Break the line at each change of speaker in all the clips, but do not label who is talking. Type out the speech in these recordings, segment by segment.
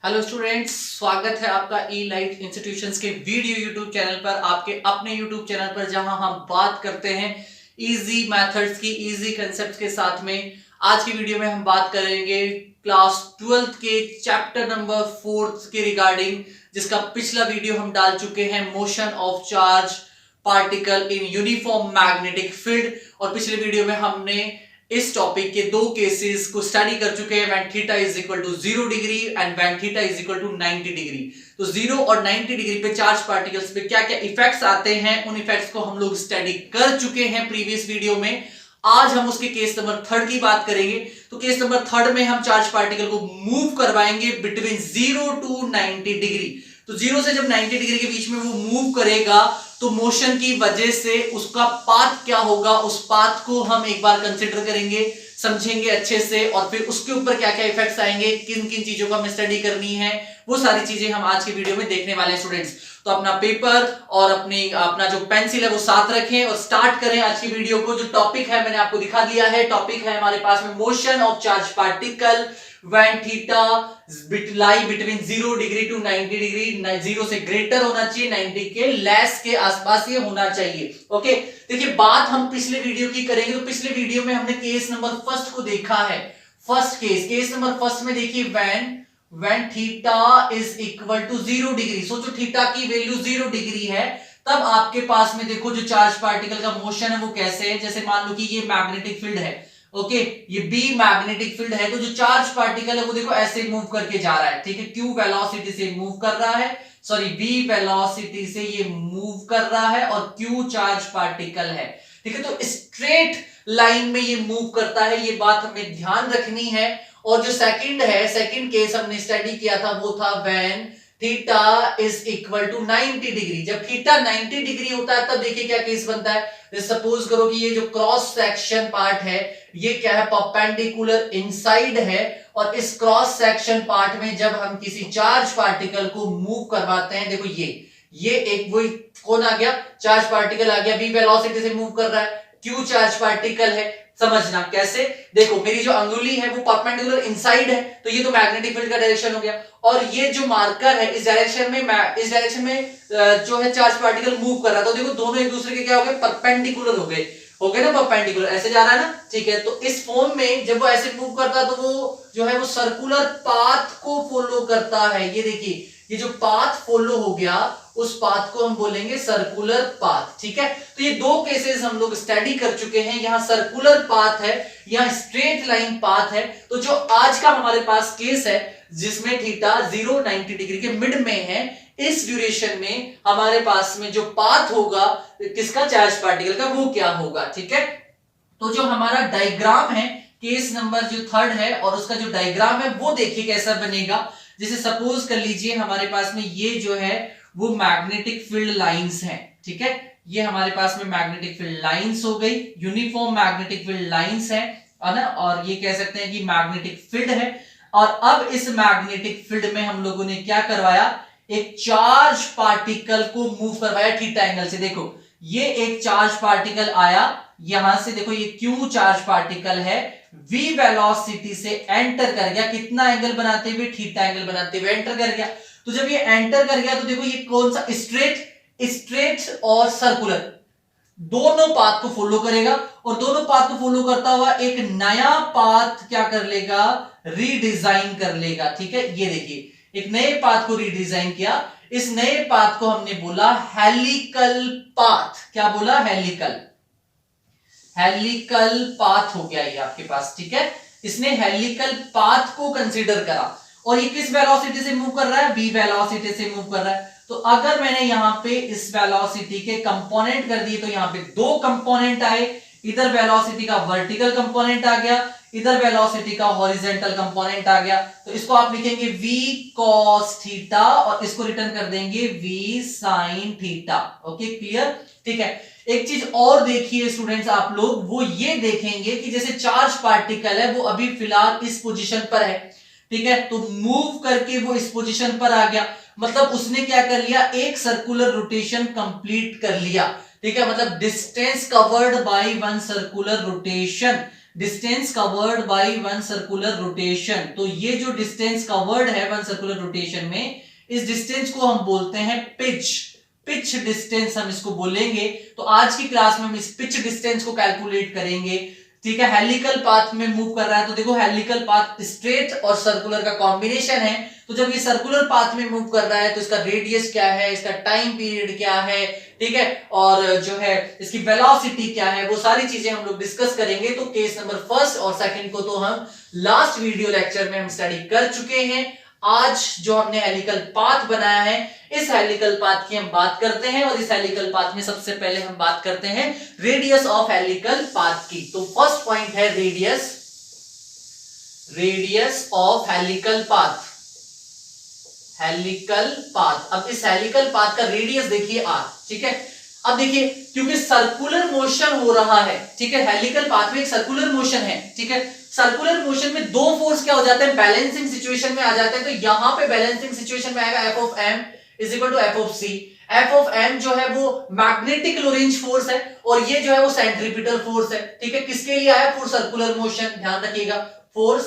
Hello students, स्वागत है आपका ई लाइट इंस्टीट्यूशंस के वीडियो यूट्यूब चैनल पर, आपके अपने यूट्यूब चैनल पर, जहां हम बात करते हैं इजी मेथड्स की, इजी कंसेप्ट्स के साथ में। आज की वीडियो में हम बात करेंगे क्लास 12th के चैप्टर नंबर 4 के रिगार्डिंग, जिसका पिछला वीडियो हम डाल चुके हैं, motion of charge particle in uniform magnetic field. और पिछले वीडियो में हमने इस टॉपिक के दो केसेस को स्टडी कर चुके हैं, when theta is equal to 0 degree and when theta is equal to 90 degree. तो 0 और 90 डिग्री पे चार्ज पार्टिकल्स पे क्या क्या इफेक्ट्स आते हैं, उन इफेक्ट्स को हम लोग स्टडी कर चुके हैं प्रीवियस वीडियो में। आज हम उसके केस नंबर 3 की बात करेंगे। तो केस नंबर 3 में हम चार्ज पार्टिकल को मूव करवाएंगे बिटवीन 0 टू 90 डिग्री। तो 0 से जब 90 डिग्री के बीच में वो मूव करेगा तो मोशन की वजह से उसका पाथ क्या होगा, उस पाथ को हम एक बार कंसिडर करेंगे, समझेंगे अच्छे से, और फिर उसके ऊपर क्या क्या इफेक्ट्स आएंगे, किन किन चीजों को हमें स्टडी करनी है, वो सारी चीजें हम आज के वीडियो में देखने वाले हैं स्टूडेंट्स। तो अपना पेपर और अपना जो पेंसिल है वो साथ रखें और स्टार्ट करें आज की वीडियो को। जो टॉपिक है मैंने आपको दिखा दिया है, टॉपिक है हमारे पास में motion of charge particle when theta lie between 0 degree to 90 degree. 0 से ग्रेटर होना चाहिए, 90 के लेस के आसपास ये होना चाहिए। ओके, देखिए बात हम पिछले वीडियो की करेंगे। तो पिछले वीडियो में हमने केस नंबर फर्स्ट को देखा है। फर्स्ट केस नंबर फर्स्ट में देखिए when theta is equal to 0 degree. सोचो थीटा की वैल्यू 0 डिग्री है, तब आपके पास में देखो जो चार्ज पार्टिकल का मोशन है वो कैसे है। जैसे मान लो कि ये मैग्नेटिक फील्ड है, ओके, ये बी मैग्नेटिक फील्ड है, तो जो चार्ज पार्टिकल है वो देखो ऐसे मूव करके जा रहा है, ठीक है, क्यू वेलोसिटी से मूव कर रहा है, सॉरी बी वेलोसिटी से ये मूव कर रहा है, और क्यू चार्ज पार्टिकल है, ठीक है। तो स्ट्रेट लाइन में ये मूव करता है, ये बात हमें ध्यान रखनी है। और जो सेकंड है, सेकंड केस हमने स्टडी किया था, वो था when theta is equal to 90 degree. जब थीटा 90 डिग्री होता है तब देखिए क्या केस बनता है। सपोज करो कि ये जो क्रॉस सेक्शन पार्ट है ये क्या है, परपेंडिकुलर इनसाइड है, और इस क्रॉस सेक्शन पार्ट में जब हम किसी चार्ज पार्टिकल को मूव करवाते हैं, देखो ये एक वही कौन आ गया, चार्ज पार्टिकल आ गया, v वेलोसिटी से मूव कर रहा है, q चार्ज पार्टिकल है। समझना कैसे, देखो मेरी जो अंगुली है वो परपेंडिकुलर इनसाइड है, तो ये तो मैग्नेटिक फील्ड का डायरेक्शन हो गया, और ये जो मार्कर है इस डायरेक्शन में जो है चार्ज पार्टिकल मूव कर रहा है, तो देखो दोनों एक दूसरे के क्या हो गए, परपेंडिकुलर हो गए ना, परपेंडिकुलर ऐसे जा रहा है ना, ठीक है। तो इस फॉर्म में जब वो ऐसे मूव करता है तो वो जो है वो सर्कुलर पाथ को फॉलो करता है। ये देखिए ये जो पाथ फॉलो हो गया, उस पाथ को हम बोलेंगे सर्कुलर पाथ, ठीक है। तो ये दो केसेस हम लोग स्टडी कर चुके हैं, यहां सर्कुलर पाथ है, यहां स्ट्रेट लाइन पाथ है। तो जो आज का हमारे पास केस है जिसमें थीटा 0 90 डिग्री के मिड में है, इस ड्यूरेशन में हमारे पास में जो पाथ होगा किसका, चार्ज पार्टिकल का, वो क्या होगा, ठीक है। तो जो हमारा डायग्राम है केस नंबर जो 3 है, और उसका जो डायग्राम है वो देखिए कैसा बनेगा। जैसे सपोज कर लीजिए हमारे पास में ये जो है वो मैग्नेटिक फील्ड लाइंस हैं, ठीक है, ये हमारे पास में मैग्नेटिक फील्ड लाइंस हो गई, यूनिफॉर्म मैग्नेटिक फील्ड लाइंस है ना, और ये कह सकते हैं कि मैग्नेटिक फील्ड है। और अब इस मैग्नेटिक फील्ड में हम लोगों ने क्या करवाया, एक चार्ज पार्टिकल को मूव करवाया थीटा एंगल से। देखो ये एक चार्ज पार्टिकल आया यहां से, देखो ये क्यू चार्ज पार्टिकल है, v वेलोसिटी से एंटर कर गया, कितना एंगल बनाते हुए, थीटा एंगल बनाते हुए एंटर कर गया। तो जब ये एंटर कर गया तो देखो ये कौन सा, स्ट्रेट और सर्कुलर दोनों पाथ को फॉलो करेगा, और दोनों पाथ को फॉलो करता हुआ एक नया पाथ क्या कर लेगा, रीडिजाइन कर लेगा, ठीक है। ये देखिए एक नए पाथ को रीडिजाइन किया, इस नए पाथ को हमने बोला हेलिकल पाथ। क्या बोला, हेलिकल पाथ हो गया ये आपके पास, ठीक है। इसने हेलिकल पाथ को कंसीडर करा, और ये किस वेलोसिटी से मूव कर रहा है, v वेलोसिटी से मूव कर रहा है। तो अगर मैंने यहां पे इस वेलोसिटी के कंपोनेंट कर दिए तो यहां पे दो कंपोनेंट आए, इधर वेलोसिटी का वर्टिकल कंपोनेंट आ गया, इधर वेलोसिटी का हॉरिजॉन्टल कंपोनेंट आ गया। तो इसको आप लिखेंगे v cos थीटा, और इसको रिटर्न कर देंगे v sin theta. Okay, clear, ठीक है। एक चीज और देखिए स्टूडेंट्स आप लोग, वो ये देखेंगे कि जैसे चार्ज पार्टिकल है वो अभी फिलहाल इस पोजीशन पर है, ठीक है, तो मूव करके वो इस पोजीशन पर आ गया, मतलब उसने क्या कर लिया, एक सर्कुलर रोटेशन कंप्लीट कर लिया, ठीक है, मतलब distance covered by one circular rotation distance covered by one circular rotation. तो ये जो डिस्टेंस कवर्ड है वन सर्कुलर रोटेशन में, इस डिस्टेंस को हम बोलते हैं पिच। पिच डिस्टेंस हम इसको बोलेंगे। तो आज की क्लास में हम इस पिच डिस्टेंस को कैलकुलेट करेंगे। ठीक है, हेलिकल पाथ में मूव कर रहा है तो देखो हेलिकल पाथ स्ट्रेट और सर्कुलर का कॉम्बिनेशन है। तो जब ये सर्कुलर पाथ में मूव कर रहा है तो इसका रेडियस क्या है, इसका टाइम पीरियड क्या है, ठीक है, और जो है इसकी वेलोसिटी क्या है, वो सारी चीजें हम लोग डिस्कस करेंगे। तो केस नंबर फर्स्ट और सेकंड को तो हम लास्ट वीडियो लेक्चर में हम स्टडी कर चुके हैं। आज जो हमने हेलिकल पाथ बनाया है, इस हेलिकल पाथ की हम बात करते हैं। और इस हेलिकल पाथ में सबसे पहले हम बात करते हैं रेडियस ऑफ हेलिकल पाथ की। तो फर्स्ट पॉइंट है radius of helical path. Helical path, अब इस हेलिकल पाथ का रेडियस देखिए r, ठीक है। अब देखिए क्योंकि सर्कुलर मोशन हो रहा है, ठीक है, हेलिकल पाथ में एक सर्कुलर मोशन है, ठीक है। सर्कुलर मोशन में दो फोर्स क्या हो जाते हैं, बैलेंसिंग सिचुएशन में आ जाते हैं। तो यहां पे बैलेंसिंग सिचुएशन में आएगा F of M is equal to F of C. F of M जो है वो मैग्नेटिक लोरेंज फोर्स है और ये जो है वो सेंट्रीपिटल फोर्स है, ठीक है। किसके लिए आया, फॉर सर्कुलर मोशन, ध्यान रखिएगा, फॉर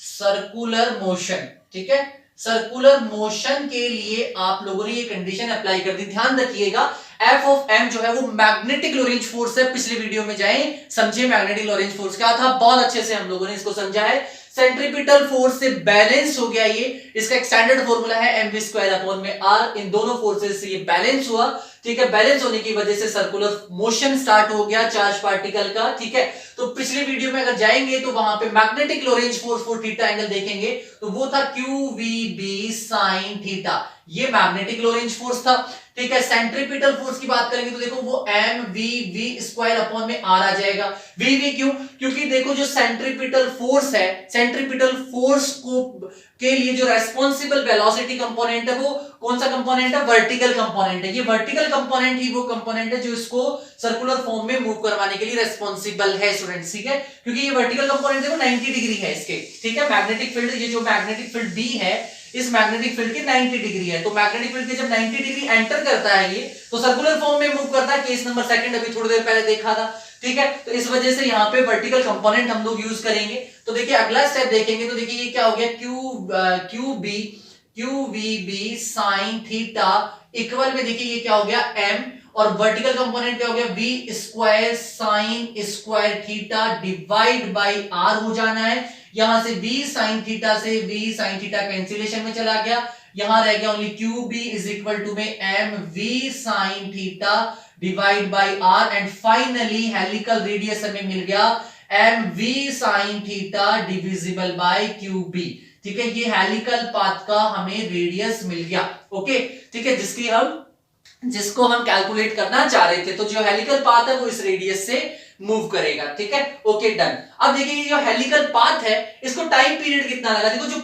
सर्कुलर मोशन, ठीक है। सर्कुलर मोशन के लिए आप लोगों ने ये कंडीशन अप्लाई कर दी। ध्यान रखिएगा एफ ऑफ एम जो है वो मैग्नेटिक लोरेंज फोर्स है। पिछले वीडियो में जाएं, समझे मैग्नेटिक लोरेंज फोर्स क्या था, बहुत अच्छे से हम लोगों ने इसको समझा है। सेंट्रीपिटल फोर्स से बैलेंस हो गया ये, इसका एक स्टैंडर्ड फॉर्मूला है एम वी स्क्वायर अपॉन में आर। इन दोनों फोर्सेस से ये बैलेंस हुआ, ठीक है। बैलेंस होने की वजह से सर्कुलर मोशन स्टार्ट हो गया चार्ज पार्टिकल का, ठीक है। तो पिछले वीडियो में अगर जाएंगे तो वहां पे magnetic Lorentz force for theta angle देखेंगे तो वो था Q V B sine theta, ये मैग्नेटिक लोरेंज फोर्स था, ठीक है। सेंट्रीपिटल फोर्स की बात करेंगे तो देखो वो M V V square upon में आर आ जाएगा। वी वी क्यों, क्योंकि देखो जो सेंट्रीपिटल फोर्स है, सेंट्रीपिटल फोर्स को के लिए जो रेस्पॉन्सिबल वेलोसिटी कंपोनेंट है वो कौन सा कंपोनेंट है, वर्टिकल कंपोनेंट है। ये वर्टिकल कंपोनेंट ही वो कंपोनेंट है जो इसको सर्कुलर फॉर्म में मूव करवाने के लिए रेस्पॉन्सिबल है स्टूडेंट्स, ठीक है। क्योंकि ये वर्टिकल कंपोनेंट देखो 90 डिग्री है इसके, ठीक है। मैग्नेटिक फील्ड, ये जो मैग्नेटिक फील्ड बी है, इस मैग्नेटिक फील्ड की 90 डिग्री है। तो मैग्नेटिक फील्ड के जब 90 डिग्री एंटर करता है ये तो सर्कुलर फॉर्म में मूव करता है। केस नंबर सेकंड अभी थोड़ी देर पहले देखा था, ठीक है। तो इस वजह से यहाँ पे वर्टिकल कंपोनेंट हम लोग यूज करेंगे। तो देखिए अगला स्टेप देखेंगे तो देखिए ये क्या हो गया, Q V B sine theta equal में देखिए ये क्या हो गया एम, और वर्टिकल कंपोनेंट क्या हो गया v square sine square theta divide by r हो जाना है। यहां से v sin थीटा से v sin थीटा कैंसिलेशन में चला गया, यहां रह गया only q B is equal to में m v sin theta divide by r, and finally helical radius हमें मिल गया m v sin theta divisible by q B, ठीक है। ये हेलिकल पाथ का हमें रेडियस मिल गया, ओके, ठीक है, जिसको हम कैलकुलेट करना चाह रहे थे। तो जो हेलिकल पाथ है वो इस रेडियस से मूव करेगा, ठीक है, ओके डन। अब देखिए ये जो हेलिकल पाथ है इसको टाइम पीरियड कितना लगा, देखो जो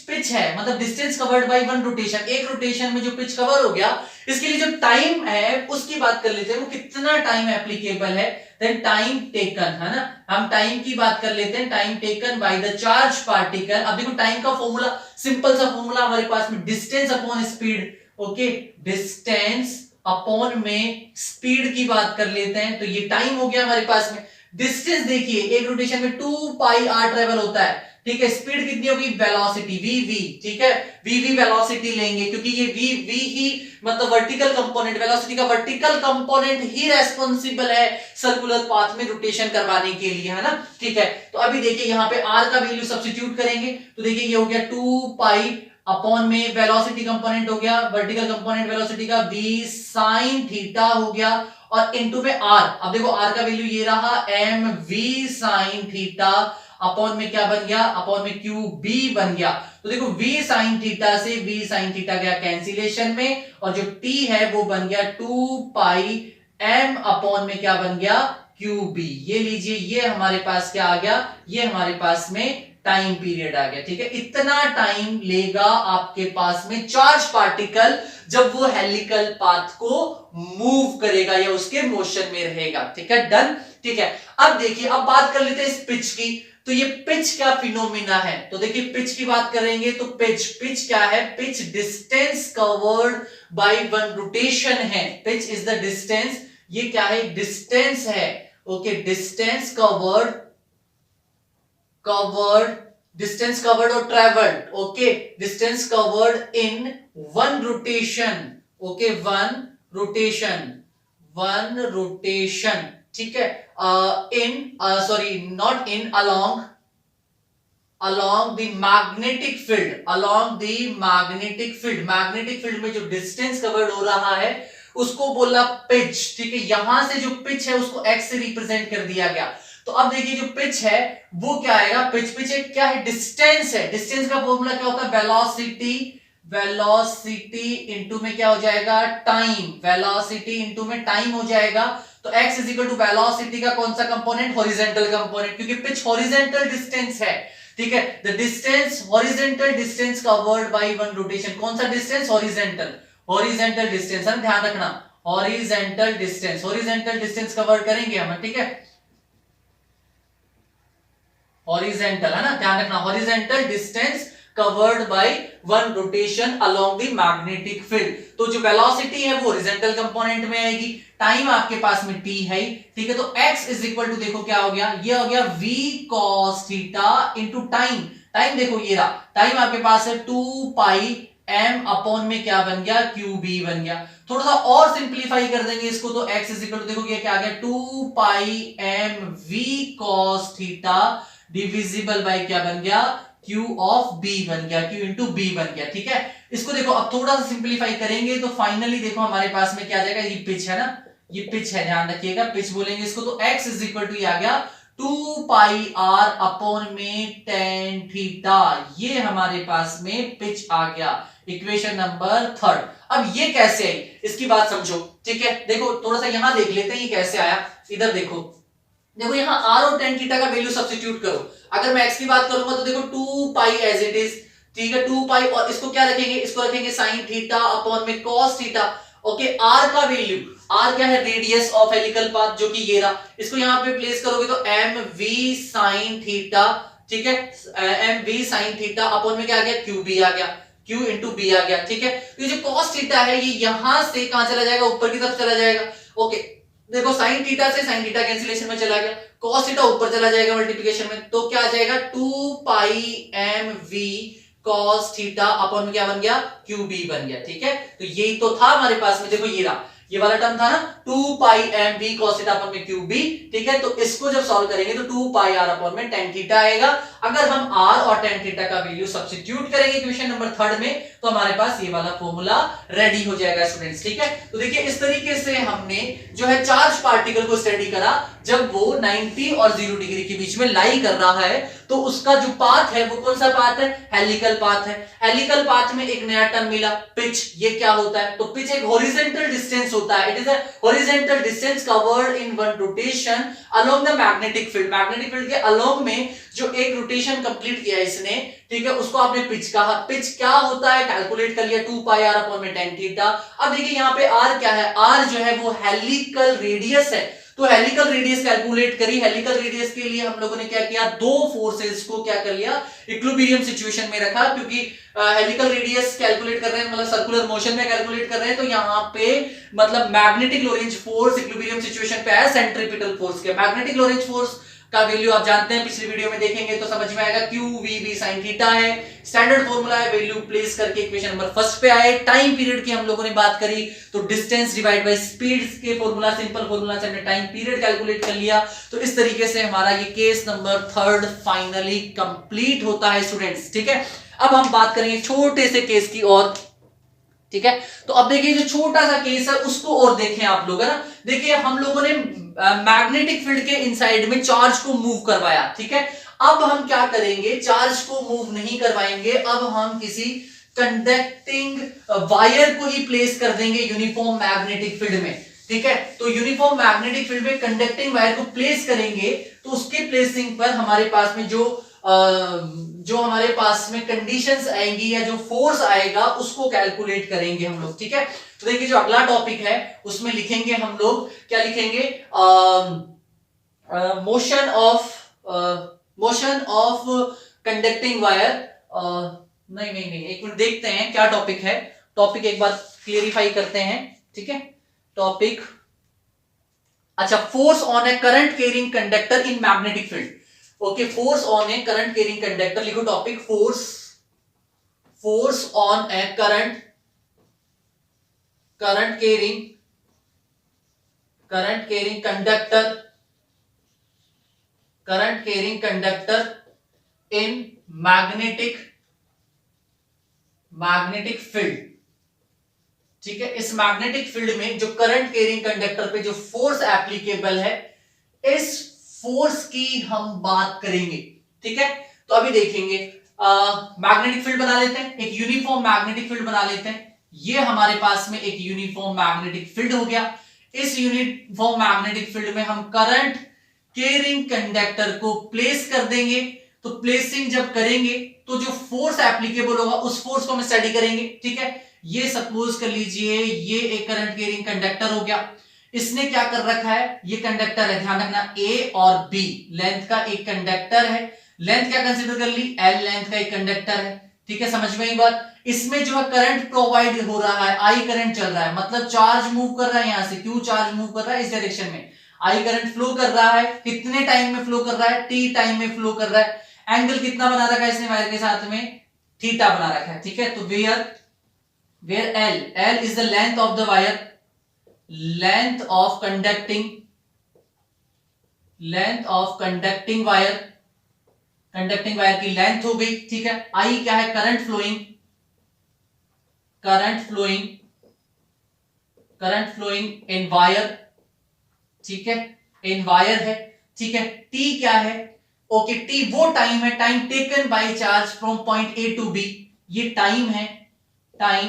पिच है मतलब distance covered by one rotation, एक रोटेशन में जो पिच कवर हो गया, इसके लिए जो टाइम है उसकी बात कर लेते हैं, वो कितना टाइम एप्लीकेबल है। देन टाइम टेकन, है ना, हम टाइम की बात कर लेते हैं, time taken by the charge particle. अब देखो टाइम का फॉर्मूला, सिंपल सा फॉर्मूला हमारे पास में, distance upon speed, okay, distance upon में स्पीड की बात कर लेते हैं। तो ये टाइम हो गया हमारे पास में। डिस्टेंस देखिए एक रोटेशन में 2 पाई आर ट्रेवल होता है, ठीक है। स्पीड कितनी होगी, वेलोसिटी वी वी, ठीक है, वी वी वेलोसिटी लेंगे क्योंकि ये वी वी ही मतलब वर्टिकल कंपोनेंट, वेलोसिटी का वर्टिकल कंपोनेंट ही रेस्पॉन्सिबल है सर्कुलर पाथ में रोटेशन करवाने के लिए, है ना, ठीक है। तो अभी देखिए यहाँ पे आर का वैल्यू सब्स्टिट्यूट करेंगे तो देखिए ये हो गया 2 पाई अपॉन में वेलोसिटी कंपोनेंट हो गया, वर्टिकल कंपोनेंट वेलोसिटी का v sin थीटा हो गया, और इनटू में r। अब देखो r का वैल्यू ये रहा m v sin theta upon में क्या बन गया, अपॉन में क्यू बी बन गया। तो देखो v sin थीटा से v sin थीटा गया कैंसिलेशन में, और जो t है वो बन गया 2 पाई m अपॉन में क्या बन गया, क्यू बी। ये लीजिए ये हमारे पास क्या आ गया, ये हमारे पास में टाइम पीरियड आ गया, ठीक है। इतना टाइम लेगा आपके पास में चार्ज पार्टिकल जब वो हेलिकल पाथ को मूव करेगा या उसके मोशन में रहेगा, ठीक है, डन, ठीक है। अब देखिए अब बात कर लेते हैं इस पिच की। तो ये पिच क्या फिनोमिना है, तो देखिए पिच की बात करेंगे तो पिच क्या है, pitch distance covered by one rotation है। पिच इज द डिस्टेंस, ये क्या है, डिस्टेंस है ओके, डिस्टेंस कवर्ड और travelled, okay, distance covered in one rotation, okay, one rotation, ठीक है, not in, along the magnetic field, magnetic field में जो डिस्टेंस कवर्ड हो रहा है उसको बोला पिच, ठीक है, यहां से जो पिच है उसको x से रिप्रेजेंट कर दिया गया। तो अब देखिए जो पिच है वो क्या आएगा, पिच एक क्या है, डिस्टेंस है, डिस्टेंस का फॉर्मूला क्या होता है, वेलोसिटी इंटू में क्या हो जाएगा, टाइम, वेलोसिटी इंटू में टाइम हो जाएगा। तो x is equal to velocity का कौन सा कंपोनेंट, हॉरिजॉन्टल कंपोनेंट, क्योंकि पिच हॉरिजॉन्टल डिस्टेंस है, ठीक है, the distance, horizontal distance covered by one rotation, कौन सा डिस्टेंस, हॉरिजॉन्टल डिस्टेंस है, ध्यान रखना, हॉरिजॉन्टल डिस्टेंस कवर करेंगे हम, ठीक है, हॉरिजॉन्टल है ना, ध्यान रखना, horizontal distance covered by one rotation along the magnetic field. तो जो वेलोसिटी है वो हॉरिजॉन्टल कंपोनेंट में आएगी, टाइम आपके पास में t है, ठीक है, तो x इज इक्वल टू, देखो क्या हो गया, ये हो गया v cos theta into time देखो ये रहा, टाइम आपके पास है 2 पाई m अपॉन में क्या बन गया, qb बन गया। थोड़ा सा और सिंप्लीफाई कर देंगे इसको, तो x इज इक्वल टू, देखो ये क्या आ गया, 2 पाई m v cos theta divisible by क्या बन गया, Q ऑफ B बन गया, Q इंटू B बन गया, ठीक है। इसको देखो अब थोड़ा सा सिंप्लीफाई करेंगे तो फाइनली देखो हमारे पास में क्या आ जाएगा, ये पिच है ना, ये पिच है, ध्यान रखिएगा, पिच बोलेंगे इसको, तो x इज इक्वल टू आ गया 2 पाई r अपॉन में tan थीटा, ये हमारे पास में पिच आ गया, इक्वेशन नंबर 3। अब ये कैसे आई इसकी बात समझो, ठीक है, देखो थोड़ा सा यहां देख लेते हैं ये कैसे आया, इधर देखो यहां r और tan थीटा का वैल्यू सब्स्टिट्यूट करो, अगर मैं x की बात करूंगा तो देखो 2 पाई एज इट इज, ठीक है, 2 पाई, और इसको क्या रखेंगे, इसको रखेंगे sin थीटा अपॉन में cos थीटा, ओके, r का वैल्यू, r क्या है, रेडियस ऑफ हेलिकल पाथ, जो कि ये रहा, इसको यहां पे प्लेस करोगे तो mv sin थीटा, ठीक है, mv sin थीटा अपॉन में क्या आ गया, qb आ गया, q इंटू b आ गया, ठीक है। तो ये जो cos थीटा है ये यहां से कहां चला जाएगा, ऊपर की तरफ चला जाएगा, ओके, देखो sin थीटा से sin थीटा कैंसिलेशन में चला गया, cos थीटा ऊपर चला जाएगा मल्टीप्लिकेशन में, तो क्या आ जाएगा 2 पाई mv cos थीटा अपॉन में क्या बन गया, qb बन गया, ठीक है। तो यही तो था हमारे पास में, देखो ये रहा, ये वाला टर्म था ना 2 पाई mv cos थीटा अपॉन में qb, ठीक है, तो इसको जब सॉल्व करेंगे तो 2 पाई r अपॉन में tan थीटा आएगा। अगर हम r और tan थीटा का वैल्यू सब्स्टिट्यूट करेंगे इक्वेशन नंबर 3 में तो हमारे पास ये वाला फॉर्मूला रेडी हो जाएगा स्टूडेंट्स, ठीक है। तो देखिए इस तरीके से हमने जो है चार्ज पार्टिकल को स्टडी करा, जब वो 90 और 0 डिग्री के बीच में लाई कर रहा है तो उसका जो पाथ है वो कौन सा पाथ है, हेलिकल पाथ है। हेलिकल पाथ में एक नया टर्म मिला पिच, ये क्या होता है, तो पिच एक हॉरिजॉन्टल डिस्टेंस होता है, it is a horizontal distance covered in one rotation along the magnetic field, magnetic field के अलोंग में जो एक रोटेशन कंप्लीट किया इसने, ठीक है, उसको आपने पिच कहा। पिच क्या होता है कैलकुलेट कर लिया, 2 पाई r अपॉन में tan थीटा। अब देखिए यहाँ पे r क्या है, r जो है वो हेलिकल रेडियस है, तो हेलिकल रेडियस कैलकुलेट करी। हेलिकल रेडियस के लिए हम लोगों ने क्या किया, दो फोर्सेस को क्या कर लिया, इक्विलिब्रियम सिचुएशन में रखा, क्योंकि हेलिकल रेडियस कैलकुलेट कर रहे हैं, मतलब सर्कुलर मोशन में कैलकुलेट कर रहे हैं, तो यहाँ पे मतलब magnetic Lorentz force equilibrium situation पे है सेंट्रीपिटल फोर्स के। मैग्नेटिक लोरेंज फोर्स का वैल्यू आप जानते हैं, पिछली वीडियो में देखेंगे तो समझ में आएगा, QVB sin थीटा है, स्टैंडर्ड फॉर्मूला है, वैल्यू प्लेस करके इक्वेशन नंबर फर्स्ट पे आए। टाइम पीरियड की हम लोगों ने बात करी तो डिस्टेंस डिवाइड बाय स्पीड के फॉर्मूला, सिंपल फॉर्मूला से हमने टाइम पीरियड कैलकुलेट कर लिया। तो इस तरीके से हमारा ये केस नंबर 3 फाइनली कंप्लीट होता है स्टूडेंट्स, ठीक है। अब हम बात करेंगे छोटे से केस की और, ठीक है। तो अब देखिए जो छोटा सा केस है उसको और देखें आप लोग, है ना। देखिए हम लोगों ने मैग्नेटिक फील्ड के इनसाइड में चार्ज को मूव करवाया, ठीक है। अब हम क्या करेंगे, चार्ज को मूव नहीं करवाएंगे, अब हम किसी कंडक्टिंग वायर को ही प्लेस कर देंगे यूनिफॉर्म मैग्नेटिक फील्ड में, ठीक है। तो यूनिफॉर्म मैग्नेटिक फील्ड में कंडक्टिंग वायर को प्लेस करेंगे तो उसके प्लेसिंग पर हमारे पास में जो हमारे पास में कंडीशंस आएंगी या जो फोर्स आएगा उसको कैलकुलेट करेंगे हम लोग, ठीक है। तो देखिए जो अगला टॉपिक है उसमें लिखेंगे हम लोग, क्या लिखेंगे, मोशन ऑफ कंडक्टिंग वायर। नहीं, एक मिनट देखते हैं क्या टॉपिक है, टॉपिक एक बार क्लियरिफाई करते हैं, ठीक है। टॉपिक अच्छा, force on a current carrying conductor in magnetic field. Okay, force on a current carrying conductor, लिखो topic force on a current carrying conductor in magnetic field. ठीक है, इस मैग्नेटिक फील्ड में जो करंट कैरिंग कंडक्टर पे जो force applicable है, इस फोर्स की हम बात करेंगे। ठीक है, तो अभी देखेंगे मैग्नेटिक फील्ड बना लेते हैं, एक यूनिफॉर्म मैग्नेटिक फील्ड बना लेते हैं। ये हमारे पास में एक यूनिफॉर्म मैग्नेटिक फील्ड हो गया। इस यूनिफॉर्म मैग्नेटिक फील्ड में हम करंट कैरिंग कंडक्टर को प्लेस कर देंगे। तो प्लेसिंग जब करेंगे तो जो फोर्स एप्लीकेबल होगा उस फोर्स को हम स्टडी करेंगे। ठीक है, ये सपोज कर लीजिए ये एक करंट कैरिंग कंडक्टर हो गया। इसने क्या कर रखा है, ये कंडक्टर है, ध्यान रखना ए और बी लेंथ का एक कंडक्टर है। लेंथ क्या कंसीडर कर ली, एल लेंथ का एक कंडक्टर है। ठीक है, समझ में आई बात। इसमें जो है करंट प्रोवाइड हो रहा है, आई करंट चल रहा है, मतलब चार्ज मूव कर रहा है, यहां से क्यू चार्ज मूव कर रहा है इस डायरेक्शन में, आई करंट फ्लो कर रहा है। कितने टाइम में फ्लो कर रहा है, टी टाइम में फ्लो कर रहा है। एंगल कितना बना रखा है इसने वायर के साथ में, थीटा बना रखा है। ठीक है, तो where L is the length of the wire, length of conducting wire की लेंथ हो गई। ठीक है, आई क्या है, करंट फ्लोइंग इन वायर। ठीक है, इन वायर है। ठीक है, टी क्या है, ओके, टी वो टाइम है, time taken by charge from point A to B. ये टाइम है, time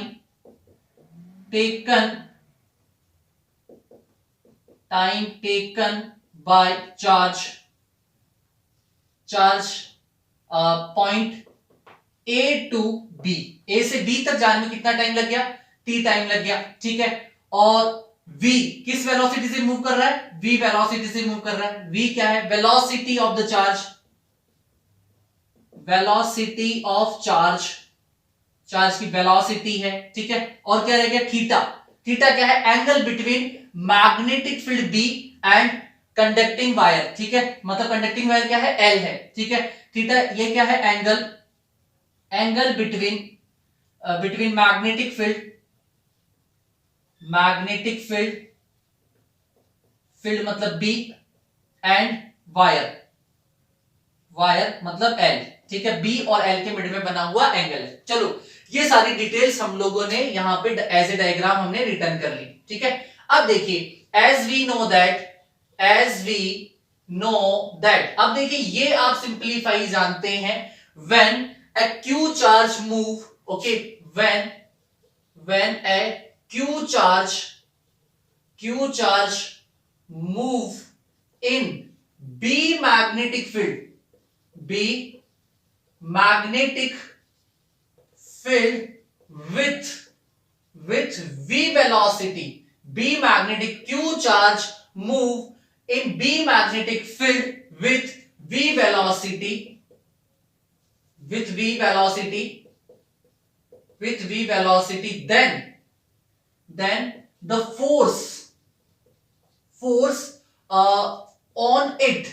taken by charge point A to B. A से बी तक जाने में कितना टाइम लग गया, टी टाइम लग गया। ठीक है, और v किस वेलोसिटी से मूव कर रहा है, v वेलोसिटी से मूव कर रहा है। v क्या है, velocity of the charge, charge की वेलोसिटी है। ठीक है, और क्या रह गया, थीटा। थीटा क्या है, angle between magnetic field B and conducting wire. ठीक है, मतलब कंडक्टिंग वायर क्या है, एल है। ठीक है, थीटा ये क्या है, एंगल बिटवीन मैग्नेटिक फील्ड मतलब बी एंड वायर मतलब एल। ठीक है, बी और एल के मिड में बना हुआ एंगल है। चलो, ये सारी डिटेल्स हम लोगों ने यहां पे एज ए डायग्राम हमने रिटर्न कर ली। ठीक है, अब देखिए एज वी नो दैट, अब देखिए ये आप सिंप्लीफाई जानते हैं, when a q charge move, okay, when a q charge move in b magnetic field with v velocity, b magnetic q charge move in b magnetic field with v velocity, then the force on it,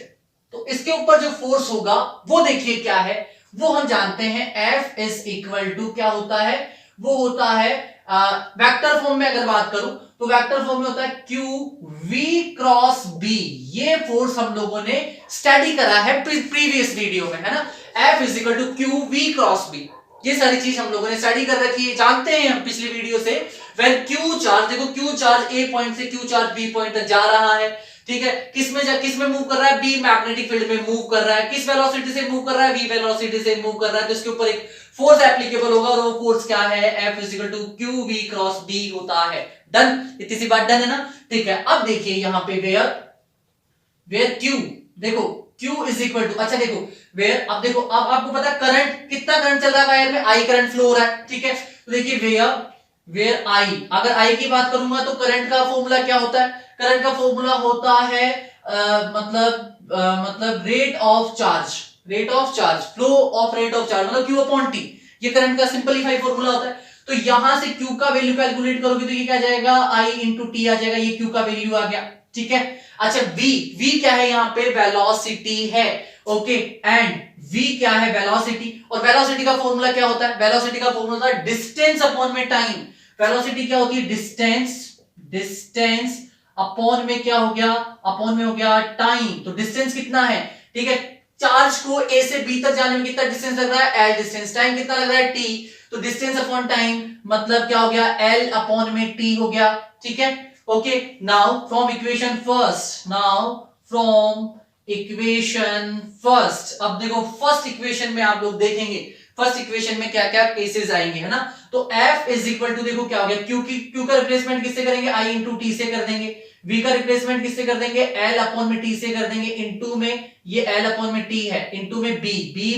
तो इसके ऊपर जो force होगा वो देखिए क्या है, वो हम जानते हैं F इज इक्वल टू क्या होता है, वो होता है वेक्टर फॉर्म में अगर बात करूं तो वेक्टर फॉर्म में होता है QV क्रॉस B। ये फोर्स हम लोगों ने स्टडी करा है प्रीवियस वीडियो में, है ना। F is equal to QV cross B, ये सारी चीज हम लोगों ने स्टडी कर रखी है, जानते हैं हम पिछले वीडियो से। व्हेन Q चार्ज, देखो Q चार्ज A पॉइंट से Q चार्ज B पॉइंट तक जा रहा है। ठीक है, किसमें मूव कर रहा है, B मैग्नेटिक फील्ड में मूव कर रहा है। किस वेलोसिटी से मूव कर रहा है, V वेलोसिटी से मूव कर रहा है। तो इसके ऊपर एक फोर्स एप्लीकेबल होगा और वो फोर्स क्या है, F is equal to QV cross B होता है। डन, इतनी सी बात डन है ना। ठीक है, अब देखिए यहां पे वेयर Q, देखो Q इज इक्वल टू, अच्छा देखो वेयर, अब देखो अब आपको पता है करंट, कितना करंट चल रहा है वायर में, I करंट फ्लो हो रहा है। ठीक है, तो देखिए वेयर I, अगर I की बात करूंगा तो करंट का फॉर्मूला क्या होता है, करंट का फॉर्मूला होता है मतलब rate of charge, flow of rate of charge मतलब Q अपॉन T, ये करंट का सिंपलीफाई फॉर्मूला होता है। तो यहां से Q का वैल्यू कैलकुलेट करोगे तो ये क्या आ जाएगा, I इंटू T आ जाएगा, ये Q का वैल्यू आ गया। ठीक है। अच्छा v क्या है यहाँ पे, वेलोसिटी है, ओके, एंड v क्या है, वेलोसिटी, और वेलोसिटी का फॉर्मूला क्या होता है, वेलोसिटी का फॉर्मूला होता है डिस्टेंस अपॉन में टाइम। वेलोसिटी क्या होती है, डिस्टेंस अपॉन में क्या हो गया, अपॉन में हो गया टाइम। तो डिस्टेंस कितना है, ठीक है, चार्ज को ए से बी तक जाने में कितना डिस्टेंस लग रहा है, एल डिस्टेंस, टाइम कितना लग रहा है, टी, तो डिस्टेंस अपॉन टाइम मतलब क्या हो गया, एल अपॉन में टी हो गया, ठीक है, okay. Now from equation first, अब देखो फर्स्ट इक्वेशन में आप लोग देखेंगे, फर्स्ट इक्वेशन में क्या क्या केसेस आएंगे, है ना। तो F इज इक्वल टू, देखो क्या हो गया, क्यू का रिप्लेसमेंट किससे करेंगे, I इंटू टी से कर देंगे, V का रिप्लेसमेंट किससे कर देंगे, L अपॉन में T से कर देंगे, इंटू में ये L अपॉन में T है, इंटू में B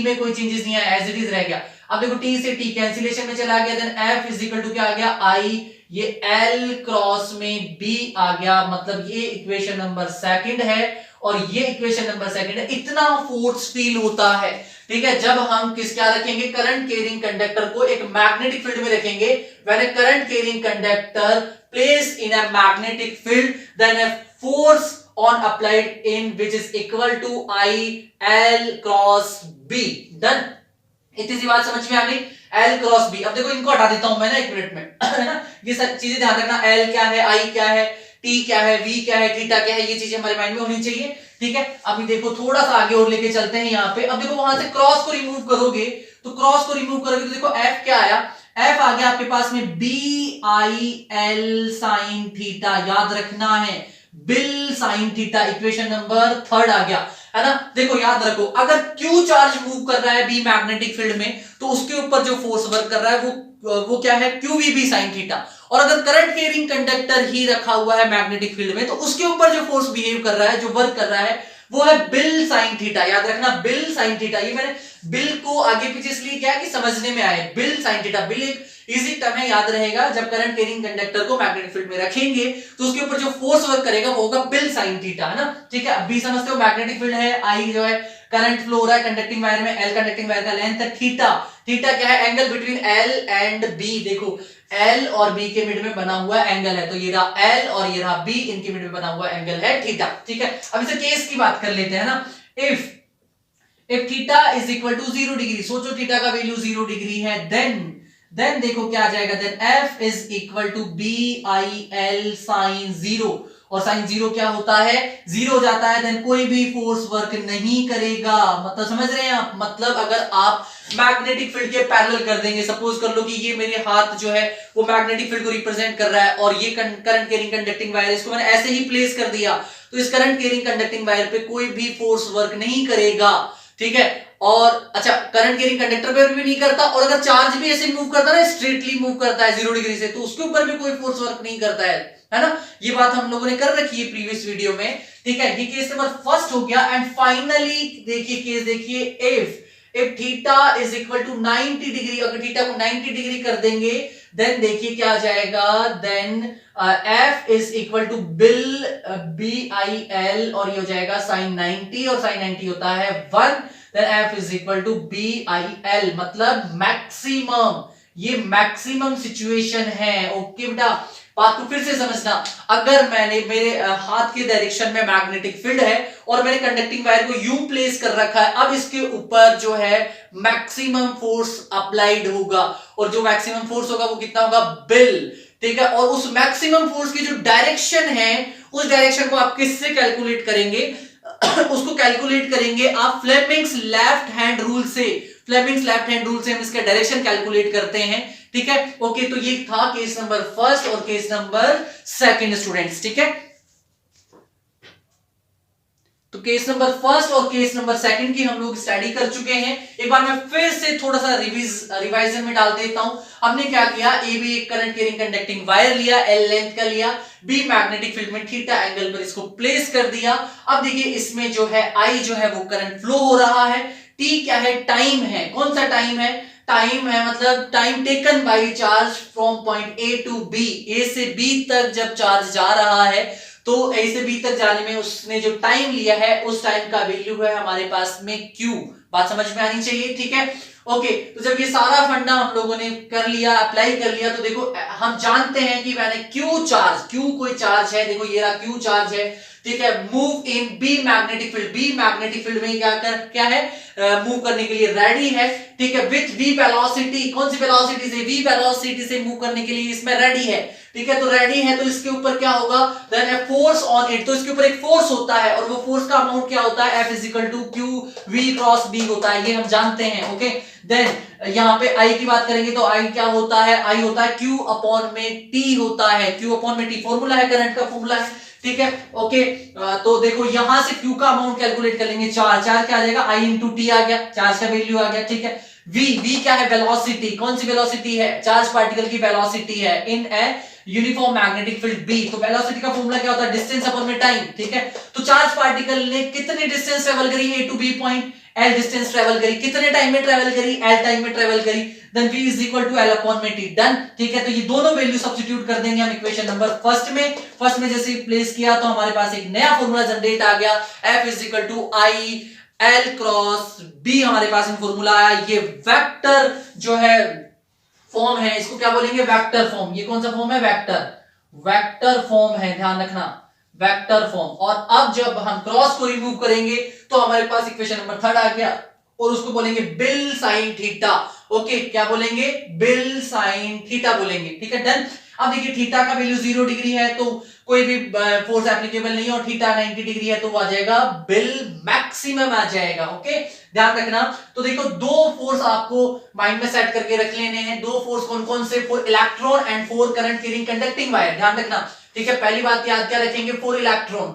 में कोई चेंजेस नहीं है, एज इट इज रह गया। अब देखो T से T कैंसिलेशन में चला गया, then F is equal to क्या आ गया, I, ये L क्रॉस में B आ गया, मतलब ये इक्वेशन नंबर सेकंड है और ये इक्वेशन नंबर सेकंड है। इतना फोर्स फील होता है, ठीक है, जब हम किस क्या रखेंगे, करंट कैरिंग कंडक्टर को एक मैग्नेटिक फील्ड में रखेंगे। When a current carrying conductor place in a magnetic field, then a force on applied in which is equal to I L cross B, done। इतनी सी बात समझ में आ गई, L क्रॉस B। अब देखो इनको हटा देता हूं मैं ना एक मिनट में, है ना, ये सब चीजें ध्यान रखना, L क्या है, I क्या है, T क्या है, V क्या है, थीटा क्या है, ये चीजें हमारे माइंड में होनी चाहिए, ठीक है। अभी देखो थोड़ा सा आगे और लेके चलते हैं यहाँ पे। अब देखो वहां से क्रॉस को रिमूव करोगे, तो क्रॉस को रिमूव करोगे तो देखो F क्या आया, F आ गया आपके पास में BIL साइन थीटा, याद रखना है, बिल sine theta, equation number third आ गया, है ना। देखो याद रखो, अगर Q चार्ज मूव कर रहा है B मैग्नेटिक फील्ड में, तो उसके ऊपर जो फोर्स वर्क कर रहा है वो क्या है, QVB साइन थीटा। और अगर करंट कैरिंग कंडक्टर ही रखा हुआ है मैग्नेटिक फील्ड में, तो उसके ऊपर जो फोर्स बिहेव कर रहा है, जो वर्क कर रहा है, वो है बिल साइन थीटा, याद रखना, बिल साइन थीटा। ये मैंने बिल को आगे पीछे इसलिए किया कि समझने में आए, बिल साइन थीटा, बिल एक इजी टर्म है, याद रहेगा। जब करंट कैरिंग कंडक्टर को मैग्नेटिक फील्ड में रखेंगे तो उसके ऊपर जो फोर्स वर्क करेगा वो होगा बिल साइन थीटा, है ना, ठीक है। अभी समझते हो, मैग्नेटिक फील्ड है, आई जो है करंट फ्लो हो रहा है कंडक्टिंग वायर में, एल कंडक्टिंग वायर का लेंथ है, थीटा क्या है, angle between L and B. देखो एल और बी के मिड में बना हुआ एंगल है, तो ये रहा एल और ये रहा बी, इनके मिड में बना हुआ एंगल है थीटा, ठीक है। अब इसे केस की बात कर लेते हैं ना, if theta is equal to 0 degree, सोचो थीटा का वैल्यू 0 डिग्री है, देन देखो क्या आ जाएगा, then F is equal to BIL sine 0, और साइन 0 क्या होता है, 0 हो जाता है, देन कोई भी फोर्स वर्क नहीं करेगा। मतलब समझ रहे हैं आप, मतलब अगर आप मैग्नेटिक फील्ड के पैरेलल कर देंगे, सपोज कर लो कि ये मेरे हाथ जो है वो मैग्नेटिक फील्ड को रिप्रेजेंट कर रहा है, और ये करंट कैरिंग कंडक्टिंग वायर, इसको मैंने ऐसे ही प्लेस कर दिया, तो इस करंट कैरिंग कंडक्टिंग वायर पे कोई भी फोर्स वर्क नहीं करेगा, ठीक है। और अच्छा, करंट कैरिंग कंडक्टर पे भी नहीं करता, और अगर चार्ज भी ऐसे मूव करता है, स्ट्रेटली मूव करता है 0 डिग्री से, तो उसके ऊपर भी कोई फोर्स वर्क नहीं करता है ना। ये बात हम लोगों ने कर रखी है प्रीवियस वीडियो में, ठीक है। ये केस नंबर फर्स्ट हो गया। एंड फाइनली देखिए केस, देखिए if theta is equal to 90 degree, अगर थीटा को 90 डिग्री कर देंगे, देन देखिए क्या आ जाएगा, then F is equal to बिल BIL, और ये हो जाएगा साइन 90, और साइन 90 होता है 1, then F is equal to BIL, मतलब मैक्सिमम, ये मैक्सिमम सिचुएशन है, ओके बेटा। बात को फिर से समझना, अगर मैंने मेरे हाथ के डायरेक्शन में मैग्नेटिक फील्ड है और मैंने कंडक्टिंग वायर को यूं प्लेस कर रखा है, अब इसके ऊपर जो है मैक्सिमम फोर्स अप्लाइड होगा, और जो मैक्सिमम फोर्स होगा वो कितना होगा, बिल, ठीक है। और उस मैक्सिमम फोर्स की जो डायरेक्शन है, उस डायरेक्शन को आप किससे कैलकुलेट करेंगे उसको कैलकुलेट करेंगे आप फ्लेमिंग्स लेफ्ट हैंड रूल से, फ्लेमिंग्स लेफ्ट हैंड रूल से हम इसका डायरेक्शन कैलकुलेट करते हैं, ठीक है, ओके। तो ये था केस नंबर फर्स्ट और केस नंबर सेकंड स्टूडेंट्स, ठीक है। तो केस नंबर फर्स्ट और केस नंबर सेकंड की हम लोग स्टडी कर चुके हैं। एक बार मैं फिर से थोड़ा सा रिवाइजन में डाल देता हूं। हमने क्या किया, ए भी एक करंट कैरिंग कंडक्टिंग वायर लिया, एल लेंथ का लिया, बी मैग्नेटिक फील्ड में थीटा एंगल पर इसको प्लेस कर दिया। अब देखिए इसमें जो है आई जो है वो करंट फ्लो हो रहा है, टी क्या है, टाइम है, कौन सा टाइम है, टाइम है मतलब time taken by charge from point A to B, A से बी तक जब चार्ज जा रहा है, तो ए से बी तक जाने में उसने जो टाइम लिया है, उस टाइम का वैल्यू है हमारे पास में Q। बात समझ में आनी चाहिए, ठीक है। ओके, तो जब ये सारा फंडा हम लोगों ने कर लिया, अप्लाई कर लिया, तो देखो हम जानते हैं कि मैंने क्यू चार्ज, क्यू कोई चार्ज है, देखो ये रहा क्यू चार्ज है, ठीक है, move in B magnetic field, B magnetic field में क्या है, मूव करने के लिए रेडी है, ठीक है, विथ वी वेलोसिटी, कौन सी वेलोसिटी से, वी वेलोसिटी से मूव करने के लिए इसमें रेडी है, ठीक है, तो रेडी है, तो इसके ऊपर क्या होगा, then a force on it, तो इसके ऊपर एक फोर्स होता है, और वो फोर्स का अमाउंट क्या होता है, F is equal to Q V cross B होता है, ये हम जानते हैं, ओके। देन यहाँ पे I की बात करेंगे तो I क्या होता है, I होता है Q अपॉन में T होता है, Q अपॉन में T फॉर्मूला है, करंट का फॉर्मूला है, ठीक है, ओके। तो देखो यहां से Q का अमाउंट कैलकुलेट कर लेंगे, चार्ज क्या आ जाएगा, I इंटू टी आ गया, चार्ज का वैल्यू आ गया, ठीक है। V क्या है, वेलोसिटी, कौन सी वेलोसिटी है, चार्ज पार्टिकल की वेलोसिटी है in a uniform magnetic field B, तो वेलोसिटी का फॉर्मूला क्या होता है, डिस्टेंस अपॉन में टाइम, ठीक है। तो चार्ज पार्टिकल ने कितने डिस्टेंस ट्रेवल करी, A टू B पॉइंट, L डिस्टेंस ट्रेवल करी, कितने टाइम में ट्रेवल करी, L टाइम में ट्रेवल करी, then V is equal to L upon में T, डन, ठीक है। तो ये दोनों वैल्यू सब्स्टिट्यूट कर देंगे हम इक्वेशन नंबर फर्स्ट में जैसे प्लेस किया तो हमारे पास एक नया फॉर्मूला जनरेट आ गया, F is equal to I L cross B, हमारे पास में फॉर्मूला आया। ये वेक्टर जो है फॉर्म है, इसको क्या बोलेंगे, वेक्टर फॉर्म। ये कौन सा फॉर्म है, वेक्टर फॉर्म है, ध्यान रखना, वेक्टर फॉर्म। और अब जब हम क्रॉस को रिमूव करेंगे तो हमारे पास इक्वेशन नंबर 3 आ गया, और उसको बोलेंगे बिल साइन थीटा, ओके, क्या बोलेंगे, बिल साइन थीटा बोलेंगे, ठीक है, डन। अब देखिए थीटा का वैल्यू 0 डिग्री है तो कोई भी फोर्स एप्लीकेबल नहीं है, और थीटा 90 डिग्री है तो आ जाएगा बिल मैक्सिमम आ जाएगा, ओके, ध्यान रखना। तो देखो दो फोर्स आपको माइंड में सेट करके रख लेने हैं, दो फोर्स कौन कौन से, for electron and for current carrying conducting wire, ध्यान रखना, ठीक है। पहली बात याद क्या रखेंगे, फॉर इलेक्ट्रॉन,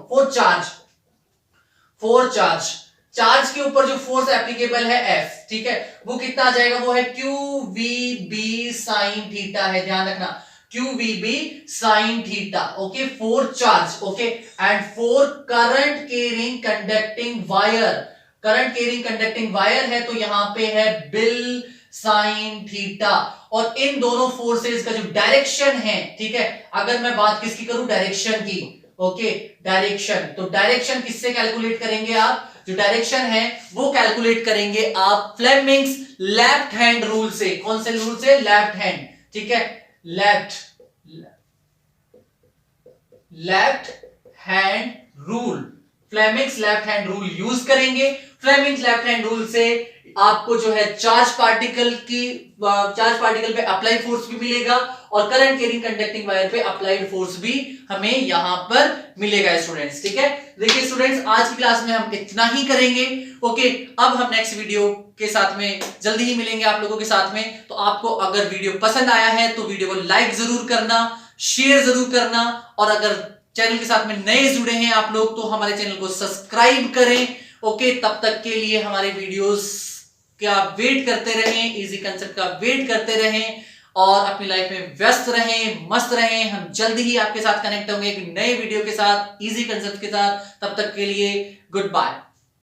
चार्ज के ऊपर जो फोर्स एप्लीकेबल है F, ठीक है, वो कितना आ जाएगा, वो है QVB sin थीटा है, ध्यान रखना, QVB sin theta, okay, for charge, okay, and for current carrying conducting wire है तो यहां पे है बिल साइन थीटा। और इन दोनों फोर्सेस का जो डायरेक्शन है, ठीक है, अगर मैं बात किसकी करूं, डायरेक्शन की, ओके, डायरेक्शन, तो डायरेक्शन किससे कैलकुलेट करेंगे आप, जो डायरेक्शन है वो कैलकुलेट करेंगे आप फ्लेमिंग्स लेफ्ट हैंड रूल से, कौन से रूल से, लेफ्ट हैंड, ठीक है, left hand rule, Fleming's left hand rule use करेंगे। फ्लेमिंग्स लेफ्ट हैंड रूल से आपको जो है चार्ज पार्टिकल पे अप्लाई फोर्स भी मिलेगा, और करंट कैरिंग कंडक्टिंग वायर पे अप्लाइड फोर्स भी हमें यहां पर मिलेगा स्टूडेंट्स, ठीक है। देखिए स्टूडेंट्स, आज की क्लास में हम इतना ही करेंगे, ओके। अब हम नेक्स्ट वीडियो के साथ में जल्दी ही मिलेंगे आप लोगों के साथ में। तो आपको अगर वीडियो पसंद आया है तो वीडियो को लाइक जरूर करना, शेयर जरूर करना, और अगर चैनल के साथ में नए जुड़े हैं आप लोग तो हमारे चैनल को सब्सक्राइब करें, ओके। तब तक के लिए हमारे वीडियोस का वेट करते रहें, इजी कंसेप्ट का वेट करते रहें, और अपनी लाइफ में व्यस्त रहें, मस्त रहें। हम जल्दी ही आपके साथ कनेक्ट होंगे एक नए वीडियो के साथ, इजी कंसेप्ट के साथ। तब तक के लिए गुड बाय।